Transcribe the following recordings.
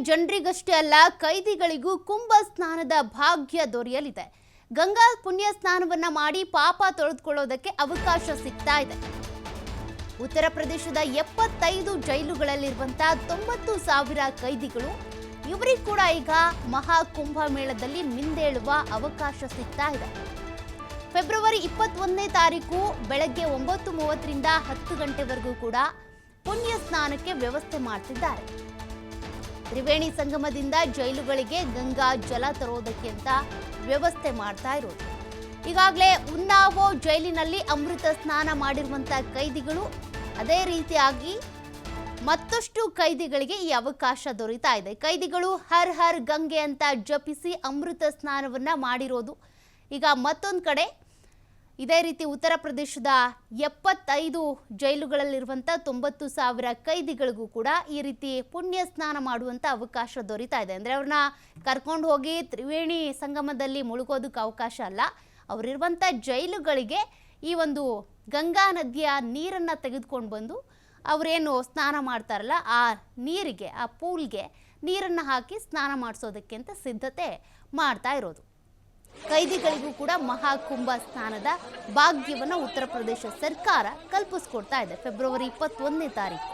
ಜನರಿಗಷ್ಟೇ ಅಲ್ಲ, ಕೈದಿಗಳಿಗೂ ಕುಂಭ ಸ್ನಾನದ ಭಾಗ್ಯ ದೊರೆಯಲಿದೆ. ಗಂಗಾ ಪುಣ್ಯ ಸ್ನಾನವನ್ನ ಮಾಡಿ ಪಾಪ ತೊಳೆದುಕೊಳ್ಳೋದಕ್ಕೆ ಅವಕಾಶ ಸಿಗ್ತಾ ಇದೆ. ಉತ್ತರ ಪ್ರದೇಶದ 75 ಜೈಲುಗಳಲ್ಲಿರುವಂತಹ 90,000 ಕೈದಿಗಳು ಇವರಿಗೂ ಕೂಡ ಈಗ ಮಹಾ ಕುಂಭ ಮೇಳದಲ್ಲಿ ಮಿಂದೇಳುವ ಅವಕಾಶ ಸಿಗ್ತಾ ಇದೆ. ಫೆಬ್ರವರಿ 21ನೇ ತಾರೀಕು ಬೆಳಗ್ಗೆ 9:30ರಿಂದ 10 ಗಂಟೆವರೆಗೂ ಕೂಡ ಪುಣ್ಯ ಸ್ನಾನಕ್ಕೆ ವ್ಯವಸ್ಥೆ ಮಾಡ್ತಿದ್ದಾರೆ. ತ್ರಿವೇಣಿ ಸಂಗಮದಿಂದ ಜೈಲುಗಳಿಗೆ ಗಂಗಾ ಜಲ ತರೋದಕ್ಕೆ ಅಂತ ವ್ಯವಸ್ಥೆ ಮಾಡ್ತಾ ಇರೋದು. ಈಗಾಗಲೇ ಉನ್ನಾವೋ ಜೈಲಿನಲ್ಲಿ ಅಮೃತ ಸ್ನಾನ ಮಾಡಿರುವಂತಹ ಕೈದಿಗಳು, ಅದೇ ರೀತಿಯಾಗಿ ಮತ್ತಷ್ಟು ಕೈದಿಗಳಿಗೆ ಈ ಅವಕಾಶ ದೊರೀತಾ ಇದೆ. ಕೈದಿಗಳು ಹರ್ ಹರ್ ಗಂಗೆ ಅಂತ ಜಪಿಸಿ ಅಮೃತ ಸ್ನಾನವನ್ನ ಮಾಡಿರೋದು. ಈಗ ಮತ್ತೊಂದು ಕಡೆ ಇದೇ ರೀತಿ ಉತ್ತರ ಪ್ರದೇಶದ 75 ಜೈಲುಗಳಲ್ಲಿರುವಂಥ 90,000 ಕೈದಿಗಳಿಗೂ ಕೂಡ ಈ ರೀತಿ ಪುಣ್ಯ ಸ್ನಾನ ಮಾಡುವಂಥ ಅವಕಾಶ ದೊರೀತಾ ಇದೆ. ಅಂದರೆ ಅವ್ರನ್ನ ಕರ್ಕೊಂಡು ಹೋಗಿ ತ್ರಿವೇಣಿ ಸಂಗಮದಲ್ಲಿ ಮುಳುಗೋದಕ್ಕೆ ಅವಕಾಶ ಅಲ್ಲ, ಅವರಿರುವಂಥ ಜೈಲುಗಳಿಗೆ ಈ ಒಂದು ಗಂಗಾ ನದಿಯ ನೀರನ್ನು ತೆಗೆದುಕೊಂಡು ಬಂದು ಅವರೇನು ಸ್ನಾನ ಮಾಡ್ತಾರಲ್ಲ ಆ ನೀರಿಗೆ, ಆ ಪೂಲ್ಗೆ ನೀರನ್ನು ಹಾಕಿ ಸ್ನಾನ ಮಾಡಿಸೋದಕ್ಕೆ ಅಂತ ಸಿದ್ಧತೆ ಮಾಡ್ತಾ ಇರೋದು. ಕೈದಿಗಳಿಗೂ ಕೂಡ ಮಹಾಕುಂಭ ಸ್ನಾನದ ಭಾಗ್ಯವನ್ನು ಉತ್ತರ ಪ್ರದೇಶ ಸರ್ಕಾರ ಕಲ್ಪಿಸ್ಕೊಡ್ತಾ ಇದೆ. ಫೆಬ್ರವರಿ 21ನೇ ತಾರೀಕು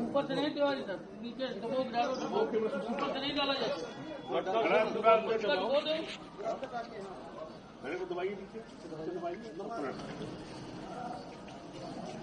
ऊपर से नहीं दीवार सर, नीचे ऊपर से नहीं डाला जाता। मैंने को दबाइए नीचे, दबाइए।